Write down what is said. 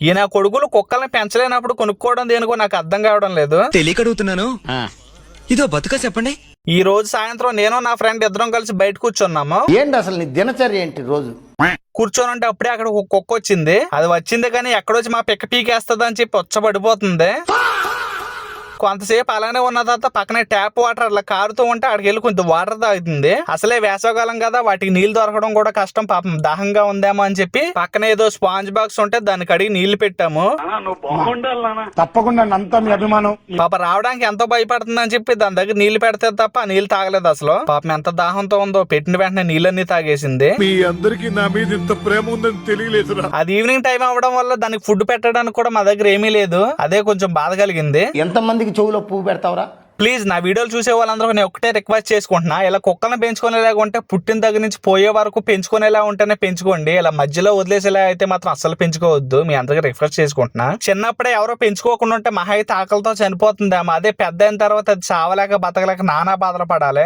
ఈయన కొడుకులు కుక్కల్ని పెంచలేనప్పుడు కొనుక్కోవడం దేనికో నాకు అర్థం కావడం లేదు. తెలియక అడుగుతున్నాను, ఇదో బతుక చెప్పండి. ఈ రోజు సాయంత్రం నేను నా ఫ్రెండ్ ఇద్దరం కలిసి బయట కూర్చున్నాము. ఏంటి అసలు నీ దినచర్య ఏంటి రోజు? కూర్చొని ఉంటే అప్పుడే అక్కడ ఒక కుక్క వచ్చింది. అది వచ్చింది కానీ ఎక్కడొచ్చి మా పిక్క పీకేస్తుంది అని చెప్పి వచ్చబడిపోతుంది. కొంతసేపు అలానే ఉన్న తర్వాత పక్కనే ట్యాప్ వాటర్ అట్లా కారుతూ ఉంటే అక్కడికి వెళ్ళి కొంచెం వాటర్ తాగుతుంది. అసలే వేసవకాలం కదా, వాటికి నీళ్లు దొరకడం కూడా కష్టం. పాపం దాహంగా ఉందేమో అని చెప్పి పక్కన ఏదో స్పాంజ్ బాక్స్ ఉంటే దానికి అడిగి నీళ్లు పెట్టాము. తప్పకుండా అంతా మీ అభిమానం. పాప రావడానికి ఎంతో భయపడుతుంది అని చెప్పి దాని దగ్గర నీళ్లు పెడితే తప్ప ఆ నీళ్లు తాగలేదు అసలు. పాపం ఎంత దాహంతో ఉందో, పెట్టిన వెంటనే నీళ్ళన్నీ తాగేసింది. మీ అందరికి నా మీద ఇంత ప్రేమ ఉందని తెలియలేదురా. అది ఈవినింగ్ టైం అవ్వడం వల్ల దానికి ఫుడ్ పెట్టడానికి కూడా మా దగ్గర ఏమీ లేదు. అదే కొంచెం బాధ కలిగింది. ఎంతమందికి చెవులో పువ్వు పెడతావురా? ప్లీజ్ నా వీడియోలు చూసే వాళ్ళందరూ నేను ఒకటే రిక్వెస్ట్ చేసుకుంటున్నా, ఇలా కుక్కలను పెంచుకునేలాగా ఉంటే పుట్టిన దగ్గర నుంచి పోయే వరకు పెంచుకునేలా ఉంటేనే పెంచుకోండి. ఇలా మధ్యలో వదిలేసేలా అయితే మాత్రం అస్సలు పెంచుకోవద్దు. మీ అందరికీ రిక్వెస్ట్ చేసుకుంటున్నా. చిన్నప్పుడే ఎవరో పెంచుకోకుండా ఉంటే మహా అయితే ఆకలితో చనిపోతుందేమో. అదే పెద్ద అయిన తర్వాత అది చావలేక బతకలేక నానా బాధలు పడాలి.